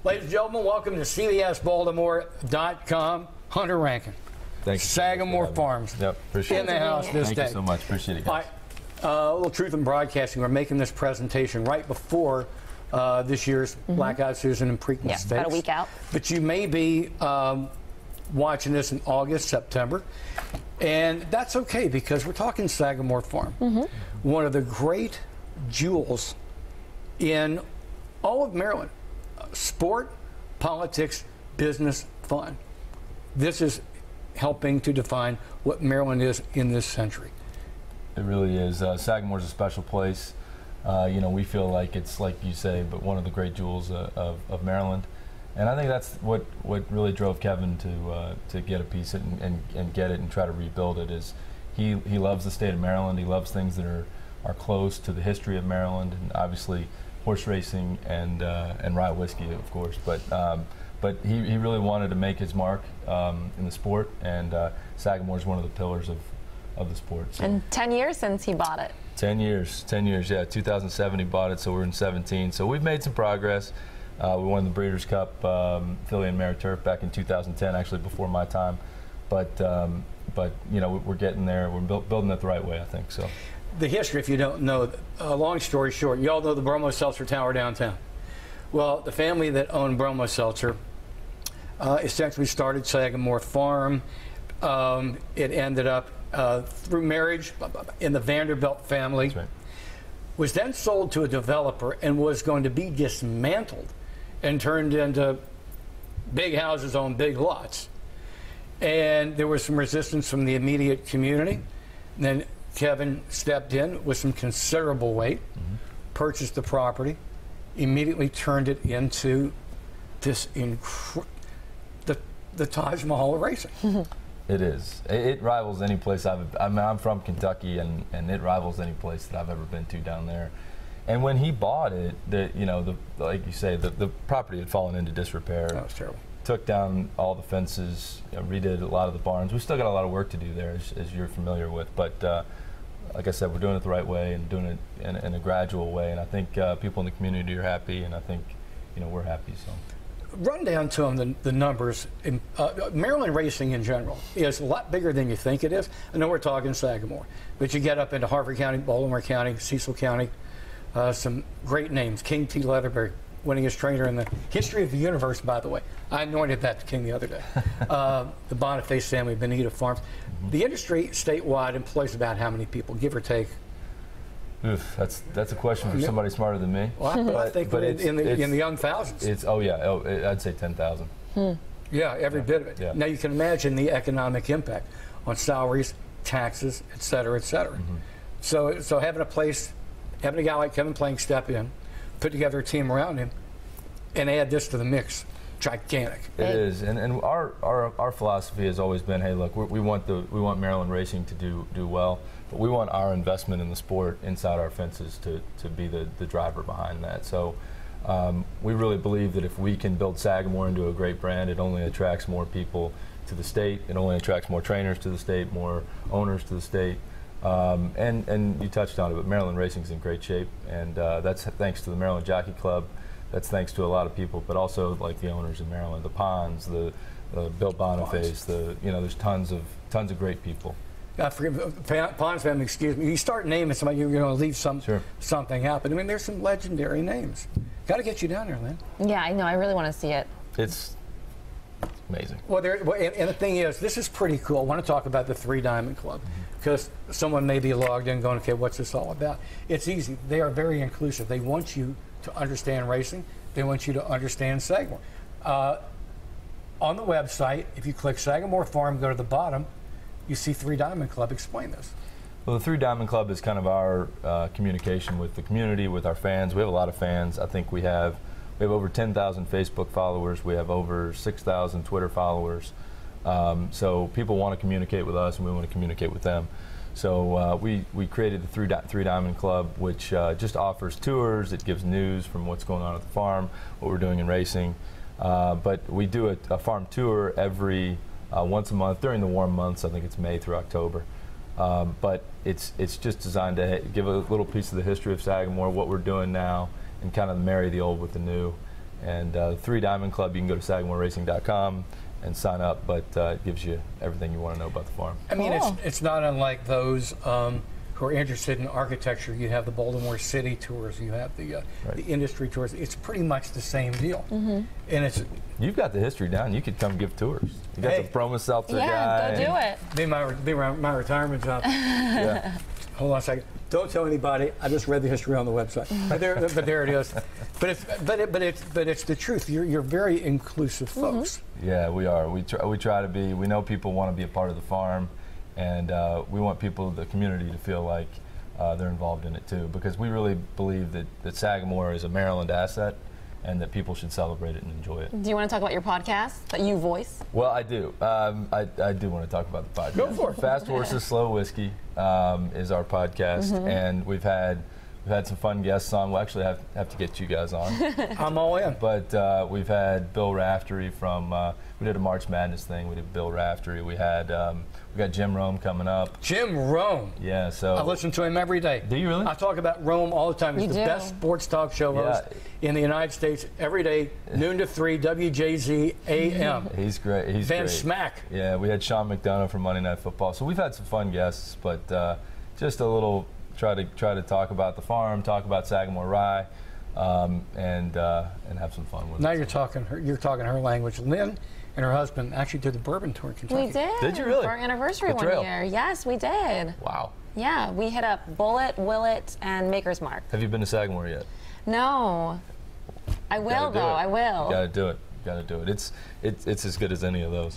Ladies and gentlemen, welcome to CBSBaltimore.com. Hunter Rankin. Thanks. Sagamore Farms. Yep, appreciate it. In the house this day. Thank you so much. Appreciate it, guys. A little truth in broadcasting. We're making this presentation right before this year's Blackout season and Preakness Stakes. About a week out. But you may be watching this in August, September. And that's okay because we're talking Sagamore Farm. One of the great jewels in all of Maryland. Sport, politics, business, fun. This is helping to define what Maryland is in this century. It really is. Sagamore's a special place. You know, we feel like it's, like you say, but one of the great jewels of Maryland. And I think that's what really drove Kevin to get a piece of it and get it and try to rebuild it. Is he loves the state of Maryland. He loves things that are close to the history of Maryland, and obviously horse racing and rye whiskey, of course. But he really wanted to make his mark in the sport, and Sagamore is one of the pillars of the sport. So. And 10 years since he bought it. 10 years, yeah. 2007 he bought it, so we're in 17. So we've made some progress. We won the Breeders' Cup filly and mare turf back in 2010, actually before my time. But you know, we're getting there. We're building it the right way, I think. So. The history, if you don't know, long story short, you all know the Bromo Seltzer Tower downtown. Well, the family that owned Bromo Seltzer essentially started Sagamore Farm. It ended up through marriage in the Vanderbilt family. That's right. Was then sold to a developer and was going to be dismantled and turned into big houses on big lots. And there was some resistance from the immediate community. And then Kevin stepped in with some considerable weight, purchased the property, immediately turned it into this the Taj Mahal of racing. It is. It rivals any place I'm from Kentucky, and it rivals any place that I've ever been to down there. And when he bought it, like you say, the property had fallen into disrepair. That was terrible. Took down all the fences, redid a lot of the barns. We still got a lot of work to do there, as you're familiar with. But like I said, we're doing it the right way and doing it in a gradual way. And I think people in the community are happy, and I think we're happy. So. Run down to them the numbers. Maryland racing in general is a lot bigger than you think it is. I know we're talking Sagamore, but you get up into Harford County, Baltimore County, Cecil County, some great names. King T. Leatherbury, winningest trainer in the history of the universe, by the way. I anointed that to King the other day. The Boniface family, Bonita Farms. The industry statewide employs about how many people, give or take? Oof, that's a question for somebody smarter than me. Well, I think in the young thousands. I'd say 10,000. Yeah, every bit of it. Yeah. Now you can imagine the economic impact on salaries, taxes, et cetera, et cetera. So having a guy like Kevin Plank step in, put together a team around him, and add this to the mix. Gigantic. It is, and our philosophy has always been, hey, look, we want Maryland racing to do well, but we want our investment in the sport inside our fences to be the driver behind that. So we really believe that if we can build Sagamore into a great brand, it only attracts more people to the state. It only attracts more trainers to the state, more owners to the state. And you touched on it, but Maryland racing's in great shape, and that's thanks to the Maryland Jockey Club. That's thanks to a lot of people, but also like the owners in Maryland, the Ponds, the Bill Boniface, there's tons of great people. Ponds family, excuse me. You start naming somebody, you're going to leave something out. But I mean, there's some legendary names. Got to get you down there, Lynn. Yeah, I know. I really want to see it. It's amazing. Well, and the thing is, this is pretty cool. I want to talk about the Three Diamond Club because someone may be logged in going, okay, what's this all about? It's easy. They are very inclusive. They want you to understand racing. They want you to understand Sagamore. On the website, if you click Sagamore Farm, go to the bottom, you see Three Diamond Club. Explain this. Well, the Three Diamond Club is kind of our communication with the community, with our fans. We have a lot of fans. I think we have over 10,000 Facebook followers. We have over 6,000 Twitter followers. So people want to communicate with us, and we want to communicate with them. So we created the Three Diamond Club, which just offers tours. It gives news from what's going on at the farm, what we're doing in racing. But we do a farm tour every once a month during the warm months. I think it's May through October. But it's just designed to give a little piece of the history of Sagamore, what we're doing now, and kind of marry the old with the new. And the 3 Diamond Club, you can go to SagamoreRacing.com and sign up, but it gives you everything you want to know about the farm. I mean, Cool. it's not unlike those who are interested in architecture. You have the Baltimore City tours, you have the industry tours. It's pretty much the same deal. And it's You've got the history down. You could come give tours. You got Hey. the Promo Seltzer guy. Yeah, go do it. be my retirement job. Yeah. Hold on a second. Don't tell anybody. I just read the history on the website. But there it is. But it's the truth. You're very inclusive folks. Yeah, we are. We try to be. We know people want to be a part of the farm, and we want people, the community, to feel like they're involved in it too. Because we really believe that Sagamore is a Maryland asset, and that people should celebrate it and enjoy it. Do you want to talk about your podcast that you voice? Well, I do. I do want to talk about the podcast. Go for it. Fast Horses, Slow Whiskey is our podcast, and we've had some fun guests on. We'll actually have to get you guys on. I'm all in. But we've had Bill Raftery from. We did a March Madness thing. We did Bill Raftery. We got Jim Rome coming up. Jim Rome. Yeah. So I listen to him every day. Do you really? I talk about Rome all the time. He's You the do. best sports talk show host in the United States every day, noon to 3, WJZ AM. He's great. He's Van great. Smack. Yeah, we had Sean McDonough from Monday Night Football. So we've had some fun guests, but just a little try to talk about the farm, talk about Sagamore Rye, and have some fun with Now it. you're talking her language. Lynn and her husband actually did the bourbon tour in Kentucky. We did. Did you really? For our anniversary The one trail. year. Yes, we did. Wow. Yeah, we hit up Bullet, Willet, and Maker's Mark. Have you been to Sagamore yet? No. I will, Gotta do though. it. I will. You gotta do it. You gotta do it. It's as good as any of those.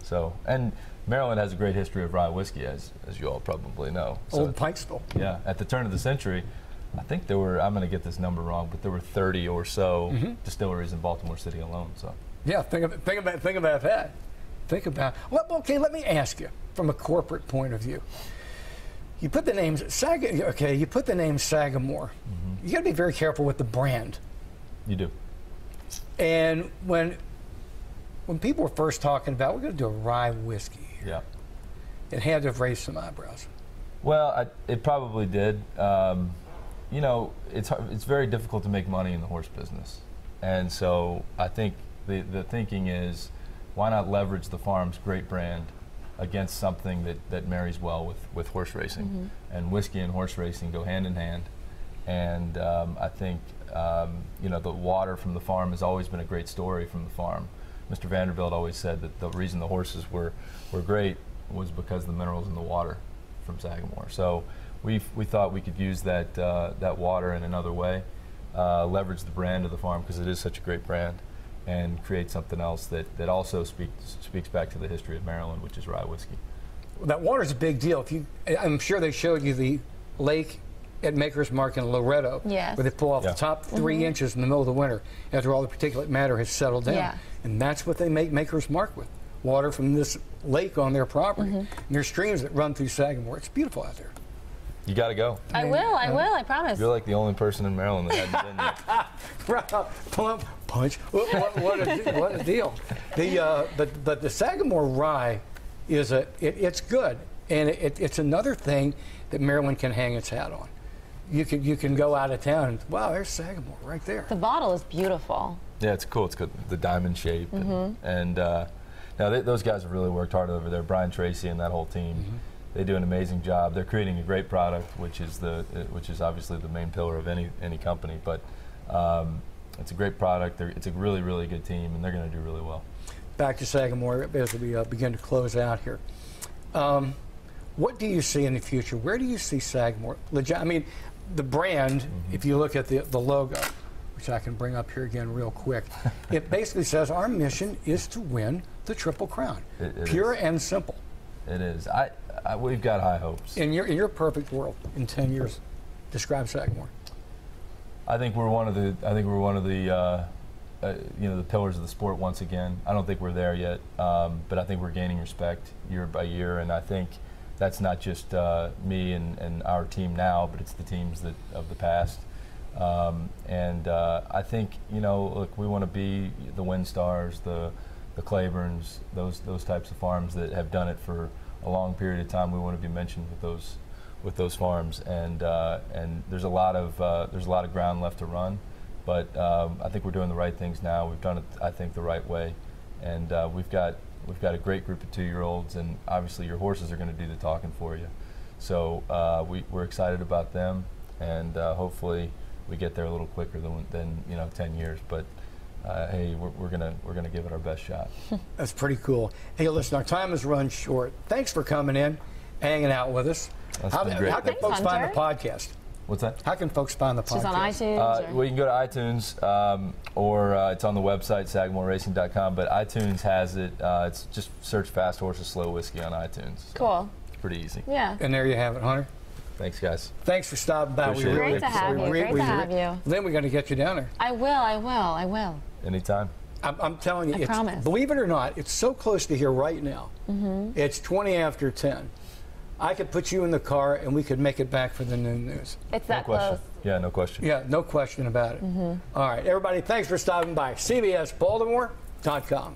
So, and Maryland has a great history of rye whiskey, as you all probably know. So, Old Pikesville. yeah, at the turn of the century, I think there were, I'm going to get this number wrong, but there were 30 or so distilleries in Baltimore City alone. So, Yeah, think about that. Think about. Well, okay, let me ask you from a corporate point of view. You put the name You put the name Sagamore. You got to be very careful with the brand. you do. And when people were first talking about we're going to do a rye whiskey here, Yeah. it had to have raised some eyebrows. Well, it probably did. You know, it's very difficult to make money in the horse business, and so I think the thinking is, why not leverage the farm's great brand against something that marries well with horse racing, and whiskey and horse racing go hand in hand, and I think you know, the water from the farm has always been a great story from the farm. Mr. Vanderbilt always said that the reason the horses were great was because of the minerals in the water from Sagamore. So we thought we could use that water in another way, leverage the brand of the farm because it is such a great brand, and create something else that also speaks back to the history of Maryland, which is rye whiskey. Well, that water's a big deal. I'm sure they showed you the lake at Maker's Mark in Loretto, Yes. where they pull off the top 3 inches in the middle of the winter after all the particulate matter has settled down. Yeah. And that's what they make Maker's Mark with, water from this lake on their property. And there's streams that run through Sagamore. It's beautiful out there. You got to go. I will, I promise. You're like the only person in Maryland that hasn't been there. Plump punch. What a deal. But the Sagamore Rye is it's good, and it's another thing that Maryland can hang its hat on. You can go out of town and, wow, there's Sagamore right there. The bottle is beautiful. Yeah, it's cool. It's got the diamond shape, and now those guys have really worked hard over there. Brian Tracy and that whole team, they do an amazing job. They're creating a great product, which is obviously the main pillar of any company. But it's a great product. It's a really, really good team, and they're going to do really well. Back to Sagamore as we begin to close out here. What do you see in the future? Where do you see Sagamore? I mean, the brand, if you look at the logo, which I can bring up here again real quick, it basically says our mission is to win the Triple Crown. It Pure is. and simple. It is. We've got high hopes. In your perfect world, in 10 years, describe Sagamore. I think we're one of the you know, the pillars of the sport once again. I don't think we're there yet, but I think we're gaining respect year by year, and I think that's not just me and our team now, but it's the teams of the past. I think, you know, look, we want to be the Windstars, the Claibornes, those types of farms that have done it for a long period of time. We want to be mentioned with those farms, and there's a lot of ground left to run, But I think we're doing the right things now. We've done it, I think, the right way, and we've got a great group of 2-year-olds, and obviously your horses are going to do the talking for you. So we're excited about them, and hopefully we get there a little quicker than 10 years. But hey, we're gonna give it our best shot. That's pretty cool. Hey, listen, our time has run short. Thanks for coming in, hanging out with us. That's been great. How can folks find the podcast? What's that? How can folks find the podcast? She's on iTunes. Well, you can go to iTunes, or it's on the website, SagamoreRacing.com. But iTunes has it. It's just search Fast Horses Slow Whiskey on iTunes. So Cool. It's pretty easy. Yeah. And there you have it, Hunter. Thanks, guys. Thanks for stopping by. Appreciate it. Great to have you. Great to have you. Then we're going to get you down there. I will. Anytime. I'm telling you, I promise. Believe it or not, it's so close to here right now. Mm-hmm. It's 20 after 10. I could put you in the car and we could make it back for the noon news. It's that No question. close. Yeah, no question. Yeah, no question about it. All right, everybody, thanks for stopping by. CBSBaltimore.com.